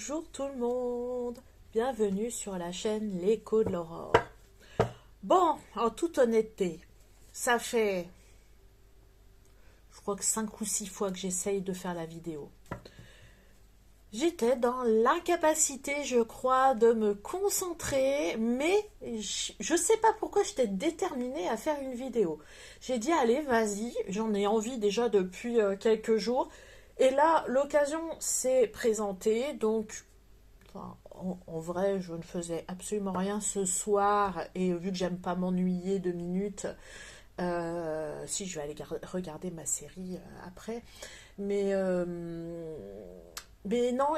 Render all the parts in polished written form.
Bonjour tout le monde, bienvenue sur la chaîne L'écho de l'aurore. Bon, en toute honnêteté, ça fait, je crois que 5 ou 6 fois que j'essaye de faire la vidéo. J'étais dans l'incapacité, je crois, de me concentrer, mais je sais pas pourquoi j'étais déterminée à faire une vidéo. J'ai dit, allez, vas-y, j'en ai envie déjà depuis quelques jours. Et là, l'occasion s'est présentée, donc enfin, en vrai, je ne faisais absolument rien ce soir, et vu que j'aime pas m'ennuyer 2 minutes, si je vais aller regarder ma série après, mais, euh, mais non,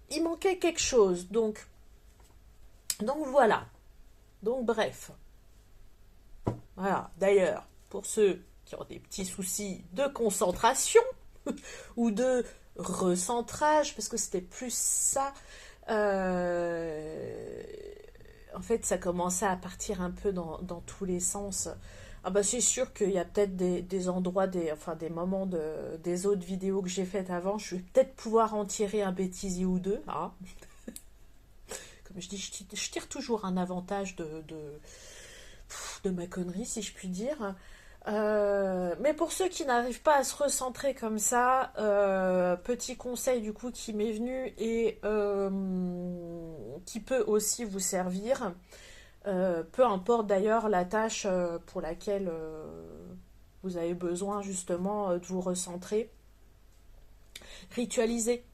il manquait quelque chose, donc voilà, donc bref, voilà. D'ailleurs, pour ceux qui ont des petits soucis de concentration ou de recentrage, parce que c'était plus ça. Euh, En fait, ça commençait à partir un peu dans tous les sens. Ah bah c'est sûr qu'il y a peut-être des endroits, enfin des moments des autres vidéos que j'ai faites avant, je vais peut-être pouvoir en tirer un bêtisier ou deux. Hein. Comme je dis, je tire toujours un avantage de ma connerie, si je puis dire. Mais pour ceux qui n'arrivent pas à se recentrer comme ça, petit conseil du coup qui m'est venu et qui peut aussi vous servir, peu importe d'ailleurs la tâche pour laquelle vous avez besoin justement de vous recentrer, ritualiser.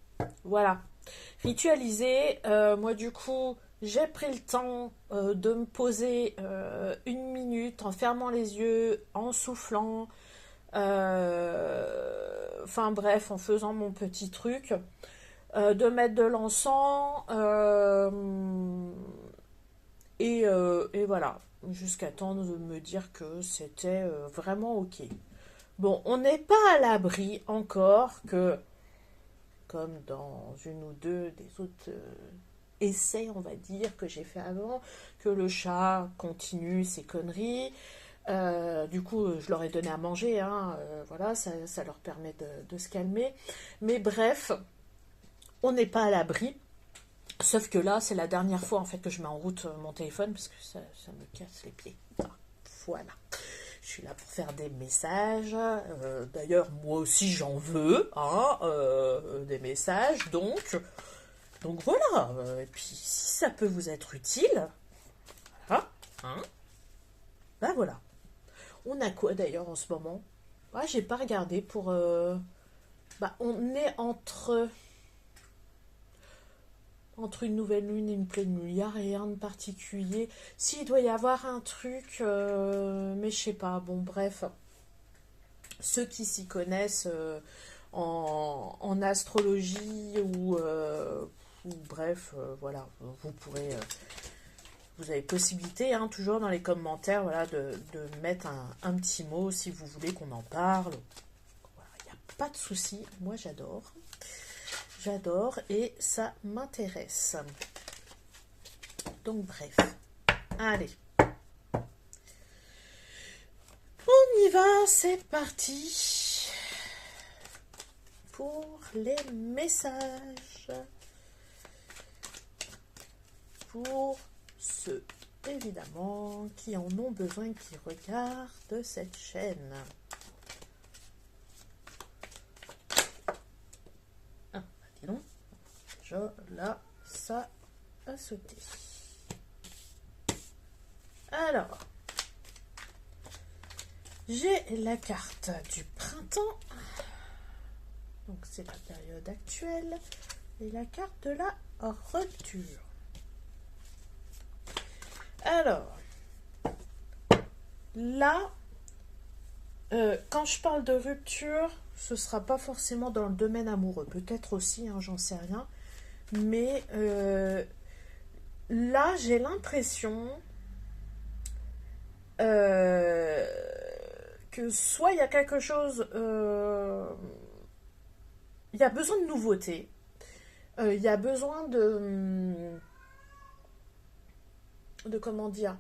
Voilà. Ritualiser, moi du coup, j'ai pris le temps de me poser 1 minute en fermant les yeux, en soufflant, enfin bref, en faisant mon petit truc, de mettre de l'encens, et voilà, jusqu'à temps de me dire que c'était vraiment ok. Bon, on n'est pas à l'abri encore que, comme dans une ou deux des autres essais, on va dire, que j'ai fait avant, que le chat continue ses conneries. Du coup, je leur ai donné à manger, hein, voilà, ça leur permet de se calmer. Mais bref, on n'est pas à l'abri. Sauf que là, c'est la dernière fois en fait que je mets en route mon téléphone parce que ça me casse les pieds. Ah, voilà. Je suis là pour faire des messages. D'ailleurs, moi aussi, j'en veux, hein, des messages. Donc voilà. Et puis, si ça peut vous être utile, voilà, hein, ben voilà. On a quoi d'ailleurs en ce moment? Ah, j'ai pas regardé pour. Bah, on est entre une nouvelle lune et une pleine lune. Il n'y a rien de particulier. S'il doit y avoir un truc, mais je sais pas. Bon, bref. Ceux qui s'y connaissent en astrologie ou bref, voilà, vous pourrez. Vous avez possibilité, hein, toujours dans les commentaires, voilà, de mettre un petit mot si vous voulez qu'on en parle. Voilà, il n'y a pas de souci. Moi, j'adore. J'adore et ça m'intéresse. Donc bref, allez, on y va, c'est parti pour les messages. Pour ceux, évidemment, qui en ont besoin, qui regardent cette chaîne. Ah, dis donc, là, ça a sauté. Alors, j'ai la carte du printemps, donc c'est la période actuelle, et la carte de la rupture. Alors, là, quand je parle de rupture, ce sera pas forcément dans le domaine amoureux, peut-être aussi, hein, j'en sais rien, mais là, j'ai l'impression que soit il y a quelque chose, il y a besoin de nouveauté, il y a besoin de comment dire,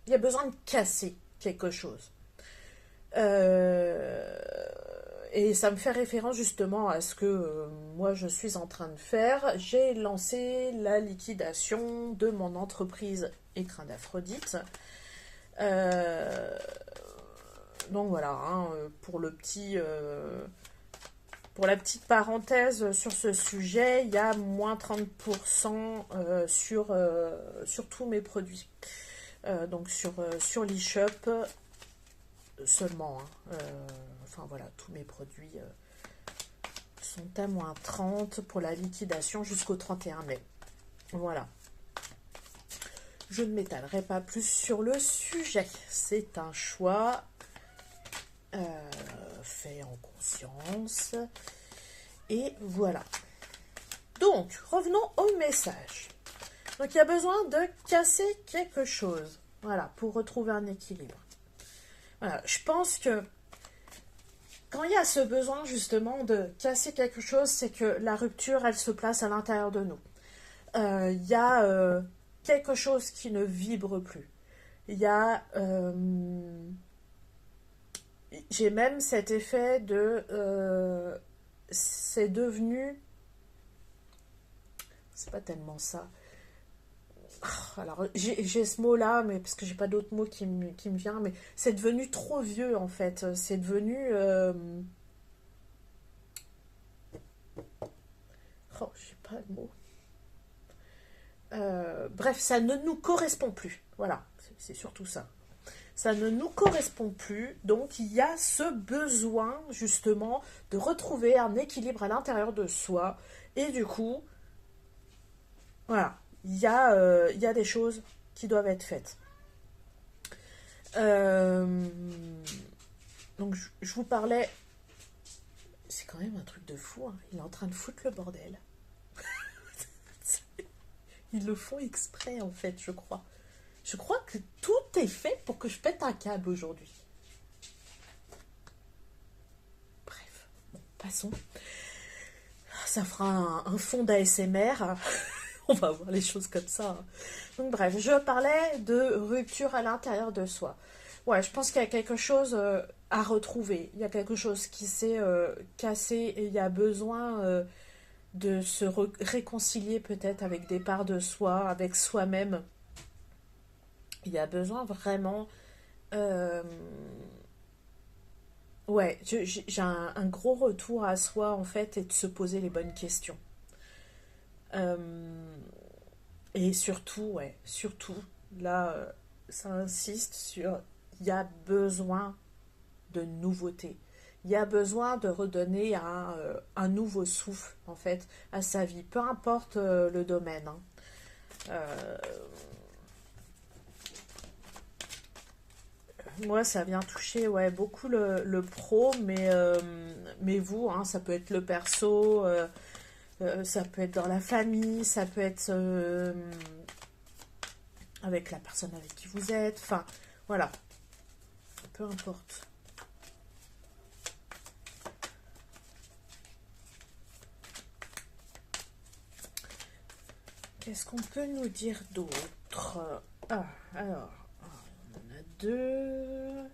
il y a besoin de casser quelque chose. Et ça me fait référence justement à ce que moi je suis en train de faire. J'ai lancé la liquidation de mon entreprise Écrin d'Aphrodite. Euh, donc voilà, hein, pour la petite parenthèse sur ce sujet, il y a moins 30% sur tous mes produits. Donc sur l'e-shop seulement. Hein. Enfin voilà, tous mes produits sont à moins 30 pour la liquidation jusqu'au 31 mai. Voilà. Je ne m'étalerai pas plus sur le sujet. C'est un choix fait en conscience. Et voilà. Donc, revenons au message. Donc, il y a besoin de casser quelque chose. Voilà, pour retrouver un équilibre. Voilà, je pense que quand il y a ce besoin justement de casser quelque chose, c'est que la rupture, elle se place à l'intérieur de nous. Il y a quelque chose qui ne vibre plus. Il y a... j'ai même cet effet de... c'est devenu... C'est pas tellement ça. Alors, j'ai ce mot-là, mais parce que j'ai pas d'autres mots qui me vient, mais c'est devenu trop vieux en fait. C'est devenu. Oh, j'ai pas le mot. Bref, ça ne nous correspond plus. Voilà, c'est surtout ça. Ça ne nous correspond plus, donc il y a ce besoin justement de retrouver un équilibre à l'intérieur de soi, et du coup, voilà. Il y a des choses qui doivent être faites. Donc, je vous parlais. C'est quand même un truc de fou. Hein. Il est en train de foutre le bordel. Ils le font exprès, en fait, je crois. Je crois que tout est fait pour que je pète un câble aujourd'hui. Bref, bon, passons. Ça fera un fond d'ASMR. On va voir les choses comme ça. Donc bref, je parlais de rupture à l'intérieur de soi. Ouais, je pense qu'il y a quelque chose à retrouver. Il y a quelque chose qui s'est cassé et il y a besoin de se réconcilier peut-être avec des parts de soi, avec soi-même. Il y a besoin vraiment... ouais, j'ai un gros retour à soi en fait et de se poser les bonnes questions. Et surtout, ouais, surtout, là, ça insiste sur, il y a besoin de nouveauté. Il y a besoin de redonner un nouveau souffle, en fait, à sa vie, peu importe le domaine. Hein. Moi, ça vient toucher ouais, beaucoup le pro, mais vous, hein, ça peut être le perso, ça peut être dans la famille, ça peut être avec la personne avec qui vous êtes, enfin, voilà, peu importe. Qu'est-ce qu'on peut nous dire d'autre? Alors, on en a deux.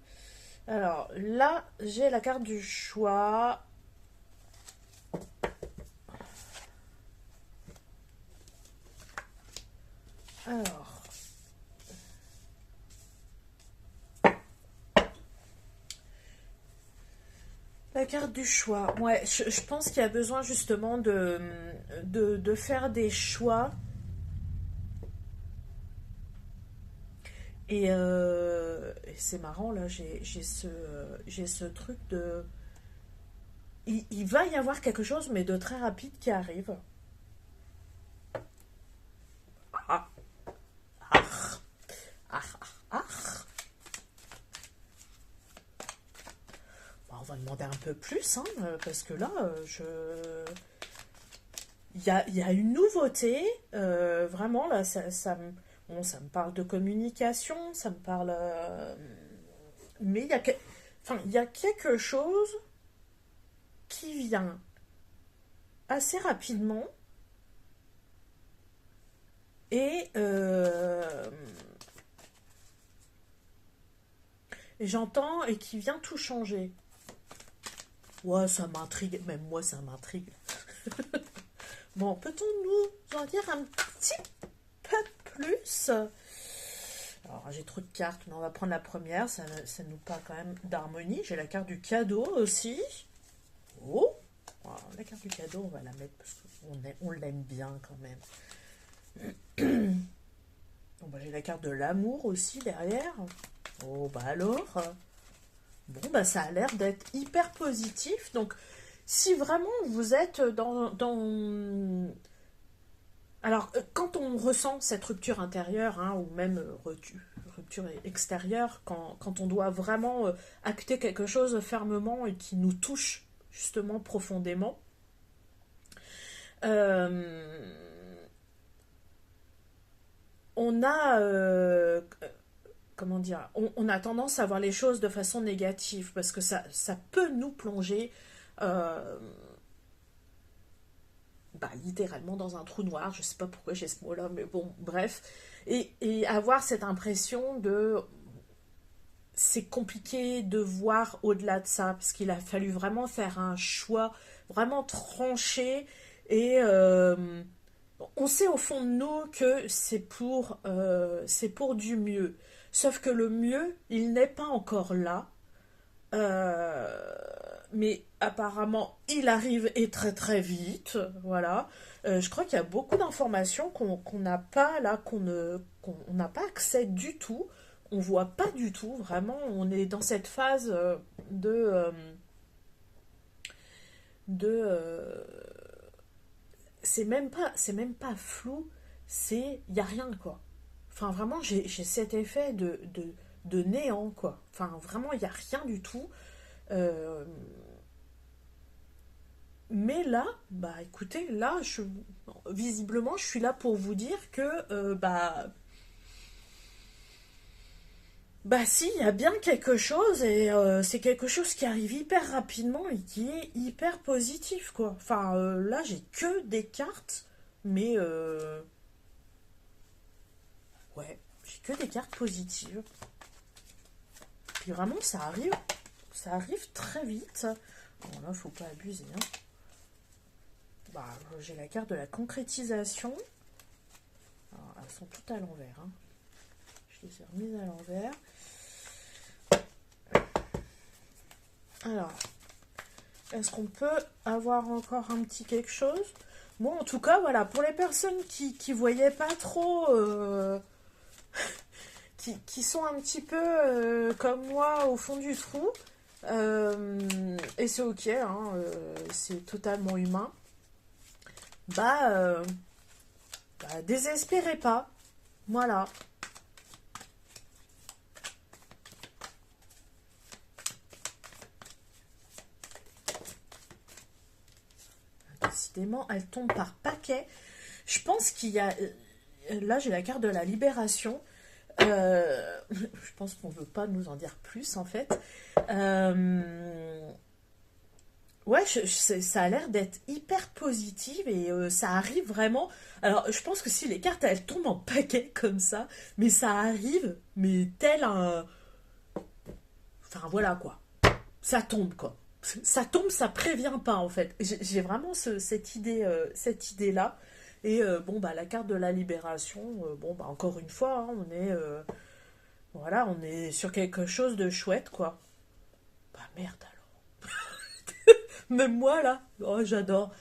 Alors, là, j'ai la carte du choix. Alors, la carte du choix. Ouais, je pense qu'il y a besoin justement de faire des choix. Et c'est marrant, là, j'ai ce truc de... Il va y avoir quelque chose, mais de très rapide qui arrive. Ah, ah, ah, ah. Bon, on va demander un peu plus, hein, parce que là, il y a une nouveauté, vraiment, là, bon, ça me parle de communication, ça me parle... mais il y a quelque chose qui vient assez rapidement et j'entends et qui vient tout changer. Ouais, ça m'intrigue. Même moi, ça m'intrigue. Bon, peut-on nous en dire un petit peu plus? Alors, j'ai trop de cartes, mais on va prendre la première. Ça nous parle quand même d'harmonie. J'ai la carte du cadeau aussi. Oh! Alors, la carte du cadeau, on va la mettre parce qu'on l'aime bien quand même. Bon, bah, j'ai la carte de l'amour aussi derrière. Oh, bah alors. Bon, bah ça a l'air d'être hyper positif. Donc, si vraiment vous êtes Alors, quand on ressent cette rupture intérieure, hein, ou même rupture extérieure, quand on doit vraiment acter quelque chose fermement et qui nous touche justement profondément, euh, on a comment dire, on a tendance à voir les choses de façon négative parce que ça peut nous plonger euh, bah, littéralement dans un trou noir. Je sais pas pourquoi j'ai ce mot-là, mais bon, bref. Et avoir cette impression de c'est compliqué de voir au-delà de ça parce qu'il a fallu vraiment faire un choix vraiment tranché et on sait au fond de nous que c'est pour du mieux. Sauf que le mieux, il n'est pas encore là. Euh, mais apparemment, il arrive et très très vite. Voilà. Je crois qu'il y a beaucoup d'informations qu'on n'a pas là, qu'on n'a pas accès du tout. On voit pas du tout. Vraiment, on est dans cette phase de c'est même pas flou, il y a rien quoi. Enfin vraiment j'ai cet effet de néant quoi. Enfin vraiment il y a rien du tout. Euh, mais là bah écoutez là visiblement je suis là pour vous dire que bah si, il y a bien quelque chose et c'est quelque chose qui arrive hyper rapidement et qui est hyper positif quoi. Enfin là j'ai que des cartes, mais ouais, j'ai que des cartes positives. Puis vraiment ça arrive très vite. Bon là faut pas abuser hein. Bah j'ai la carte de la concrétisation. Alors, elles sont toutes à l'envers hein. Je les ai remises à l'envers. Alors, est-ce qu'on peut avoir encore un petit quelque chose? Bon, en tout cas, voilà, pour les personnes qui voyaient pas trop, qui sont un petit peu comme moi au fond du trou, et c'est ok, hein, c'est totalement humain, bah, désespérez pas, voilà. Décidément, elle tombe par paquet. Je pense qu'il y a... Là, j'ai la carte de la libération. Je pense qu'on ne veut pas nous en dire plus, en fait. Ouais, ça a l'air d'être hyper positive et ça arrive vraiment. Alors, je pense que si les cartes, elles tombent en paquet comme ça, mais ça arrive, mais tel un... Enfin, voilà, quoi. Ça tombe, quoi. Ça tombe, ça prévient pas en fait. J'ai vraiment cette idée là. Et bon bah la carte de la libération, bon bah encore une fois, hein, voilà, on est sur quelque chose de chouette quoi. Bah merde alors. Même moi là, oh, j'adore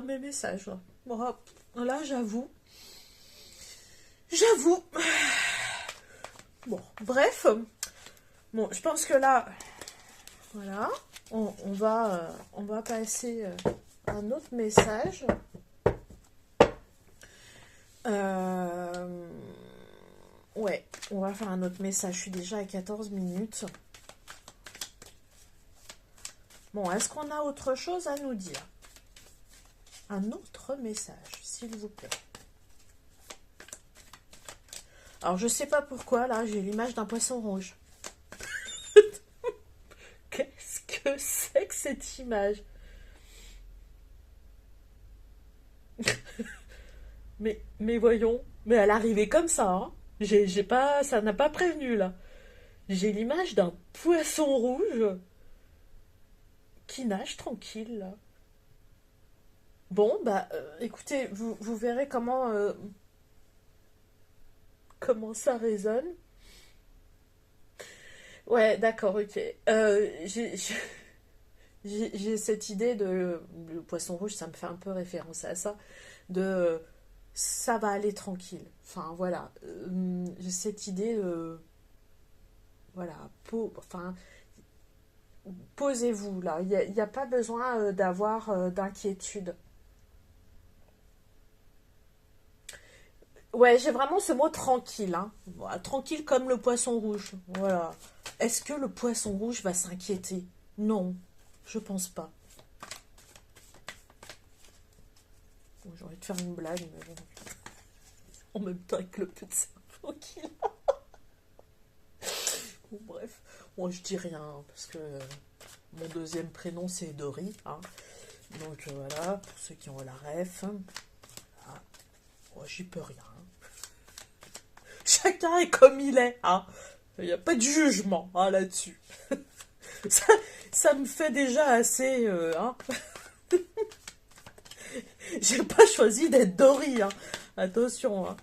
mes messages. Là, bon, là j'avoue. Bon, bref, bon, je pense que là, voilà. On va passer un autre message. Euh, ouais, on va faire un autre message. Je suis déjà à 14 minutes. Bon, est-ce qu'on a autre chose à nous dire? Un autre message, s'il vous plaît. Alors, je sais pas pourquoi, là, j'ai l'image d'un poisson rouge. Qu'est-ce que c'est que cette image? Mais voyons, mais elle arrivait comme ça, hein. J'ai pas, ça n'a pas prévenu là. J'ai l'image d'un poisson rouge qui nage tranquille, là. Bon, bah, écoutez, vous verrez comment ça résonne. Ouais, d'accord, ok. J'ai cette idée de... Le poisson rouge, ça me fait un peu référence à ça. De... Ça va aller tranquille. Enfin, voilà. J'ai cette idée de... Voilà. Enfin, posez-vous, là. Il y a pas besoin d'avoir d'inquiétude. Ouais, j'ai vraiment ce mot tranquille, hein. Voilà, tranquille comme le poisson rouge. Voilà. Est-ce que le poisson rouge va s'inquiéter? Non, je pense pas. Bon, j'ai envie de faire une blague, mais bon. En même temps, avec le peu de cerveau qu'il a. Bon, bref. Bon, je dis rien, hein, parce que mon deuxième prénom, c'est Dory, hein. Donc voilà, pour ceux qui ont la ref. Ah, oh, j'y peux rien. Chacun est comme il est, hein. Il n'y a pas de jugement hein, là-dessus. Ça, ça me fait déjà assez. Hein. J'ai pas choisi d'être Dory. Hein. Attention. Hein.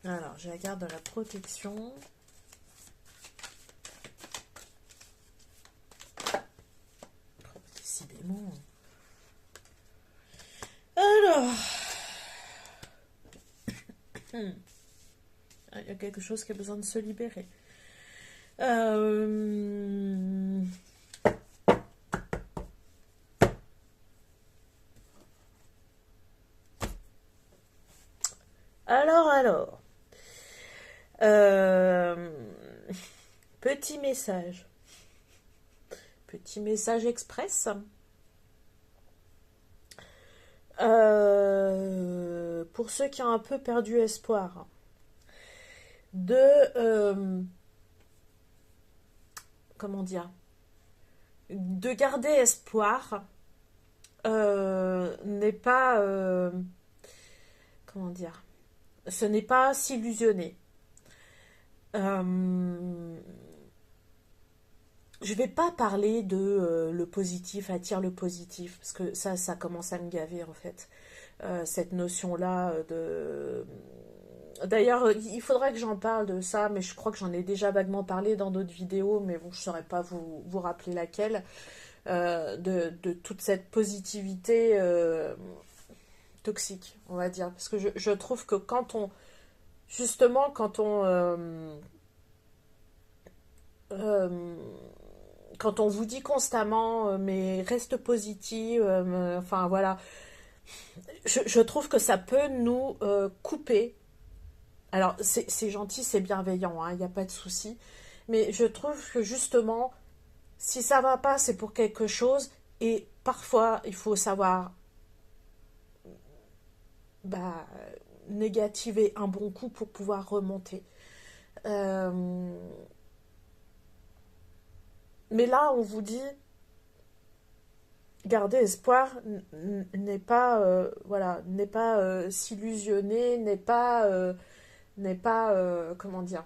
Alors, je garde de la protection. Oh, décidément. Alors. Il y a quelque chose qui a besoin de se libérer. Alors. Petit message. Petit message express. Pour ceux qui ont un peu perdu espoir. Comment dire, de garder espoir n'est pas comment dire, ce n'est pas s'illusionner. Je vais pas parler de le positif attire le positif parce que ça commence à me gaver en fait. Cette notion là de D'ailleurs, il faudrait que j'en parle de ça, mais je crois que j'en ai déjà vaguement parlé dans d'autres vidéos, mais bon, je ne saurais pas vous rappeler laquelle, de toute cette positivité toxique, on va dire. Parce que je trouve que justement, euh, quand on vous dit constamment, mais reste positive, enfin voilà, je trouve que ça peut nous couper. Alors, c'est gentil, c'est bienveillant, hein, il n'y a pas de souci. Mais je trouve que justement, si ça va pas, c'est pour quelque chose. Et parfois, il faut savoir bah, négativer un bon coup pour pouvoir remonter. Euh, mais là, on vous dit, garder espoir n'est pas, voilà, n'est pas s'illusionner, n'est pas, comment dire,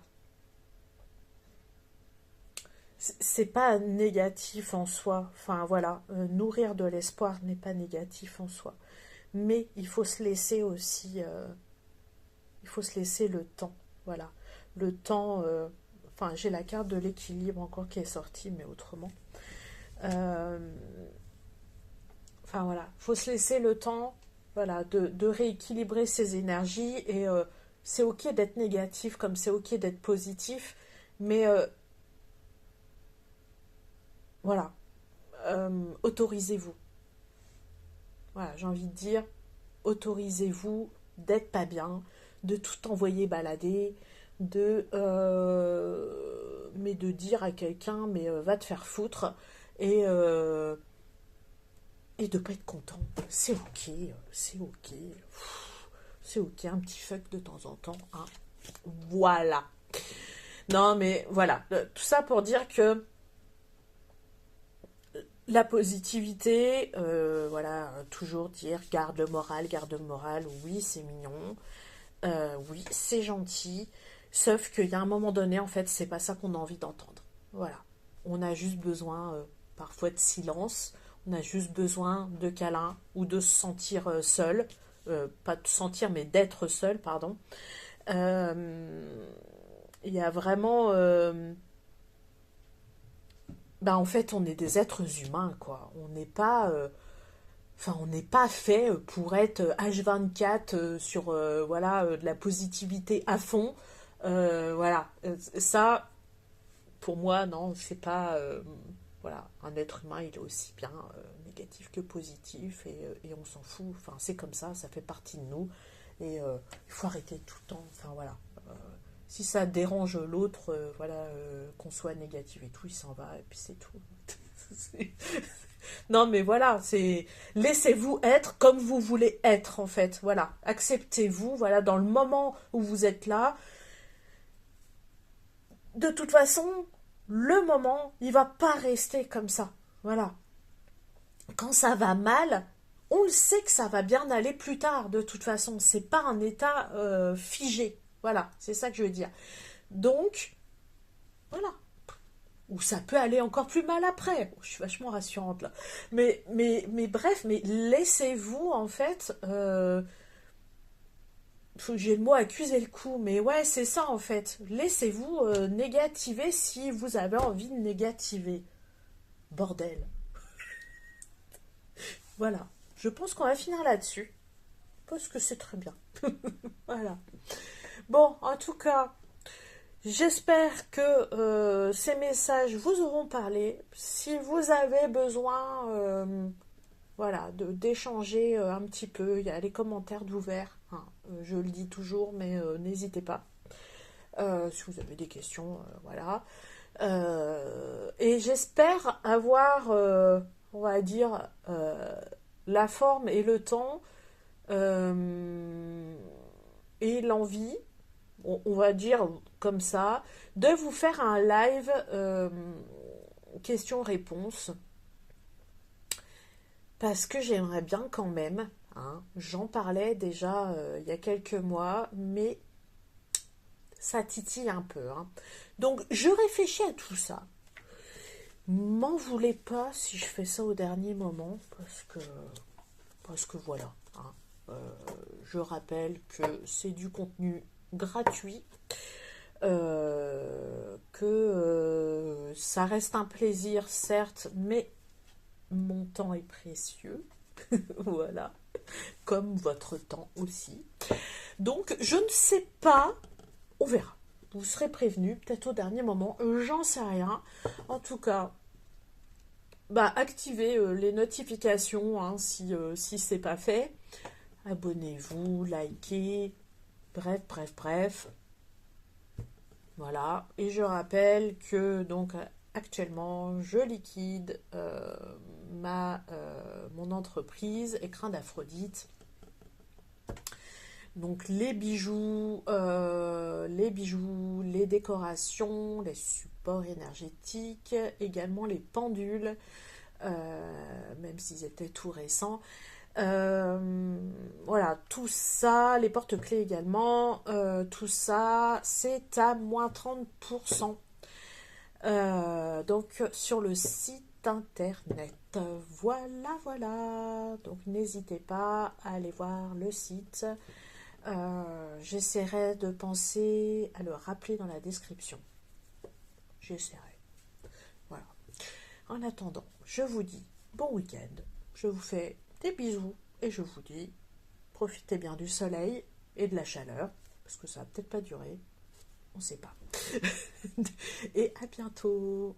c'est pas négatif en soi. Enfin voilà, nourrir de l'espoir n'est pas négatif en soi. Mais il faut se laisser aussi, il faut se laisser le temps. Voilà, le temps. Enfin, j'ai la carte de l'équilibre encore qui est sortie, mais autrement. Euh, enfin voilà, il faut se laisser le temps, voilà, de rééquilibrer ses énergies et c'est ok d'être négatif comme c'est ok d'être positif, mais voilà, autorisez-vous. Voilà, j'ai envie de dire, autorisez-vous d'être pas bien, de tout envoyer balader, mais de dire à quelqu'un, mais va te faire foutre, et, euh, et de pas être content. C'est ok, c'est ok, c'est ok, un petit fuck de temps en temps, hein. Voilà. Non, mais voilà, tout ça pour dire que la positivité, voilà, toujours dire garde le moral, oui c'est mignon, oui c'est gentil, Sauf qu'il y a un moment donné, en fait, c'est pas ça qu'on a envie d'entendre. Voilà. On a juste besoin parfois de silence, on a juste besoin de câlin ou de se sentir seul. Pas de sentir, mais d'être seul, pardon. Il y a vraiment... en fait, on est des êtres humains, quoi. On n'est pas... Enfin, on n'est pas fait pour être H24 sur voilà, de la positivité à fond. Voilà. Ça, pour moi, non, c'est pas. Voilà, un être humain, il est aussi bien négatif que positif et on s'en fout. Enfin, c'est comme ça fait partie de nous. Et il faut arrêter tout le temps. Enfin, voilà. Si ça dérange l'autre, voilà, qu'on soit négatif et tout, il s'en va et puis c'est tout. Non, mais voilà, c'est laissez-vous être comme vous voulez être en fait. Voilà, acceptez-vous. Voilà, dans le moment où vous êtes là. De toute façon, le moment, il va pas rester comme ça. Voilà. Quand ça va mal, on le sait que ça va bien aller plus tard. De toute façon, c'est pas un état figé. Voilà, c'est ça que je veux dire. Donc, voilà. Ou ça peut aller encore plus mal après. Je suis vachement rassurante là. Mais bref, mais laissez-vous en fait. Faut que j'ai le mot accuser le coup, mais ouais, c'est ça en fait. Laissez-vous négativer si vous avez envie de négativer. Bordel. Voilà. Je pense qu'on va finir là-dessus. Parce que c'est très bien. Voilà. Bon, en tout cas, j'espère que ces messages vous auront parlé. Si vous avez besoin voilà, d'échanger un petit peu, il y a les commentaires d'ouvert. Hein, je le dis toujours, mais n'hésitez pas. Si vous avez des questions, voilà. Et j'espère avoir, on va dire, la forme et le temps et l'envie, on va dire comme ça, de vous faire un live questions-réponses. Parce que j'aimerais bien quand même, hein, j'en parlais déjà il y a quelques mois, mais ça titille un peu. Hein. Donc je réfléchis à tout ça. M'en voulez pas si je fais ça au dernier moment, parce que voilà. Hein. Je rappelle que c'est du contenu gratuit, que ça reste un plaisir certes, mais mon temps est précieux. Voilà, comme votre temps aussi. Donc, je ne sais pas, on verra. Vous serez prévenus, peut-être au dernier moment, j'en sais rien. En tout cas, activez les notifications hein, si c'est pas fait. Abonnez-vous, likez, bref. Voilà, et je rappelle que donc actuellement je liquide mon entreprise Écrin d'Aphrodite. Donc les bijoux, les décorations, les supports énergétiques, également les pendules, même s'ils étaient tout récents. Voilà, tout ça, les porte-clés également, tout ça, c'est à moins 30%. Donc sur le site internet. Voilà. Donc n'hésitez pas à aller voir le site. J'essaierai de penser à le rappeler dans la description. J'essaierai. Voilà. En attendant, je vous dis bon week-end. Je vous fais des bisous et je vous dis profitez bien du soleil et de la chaleur parce que ça va peut-être pas durer. On sait pas. Et à bientôt.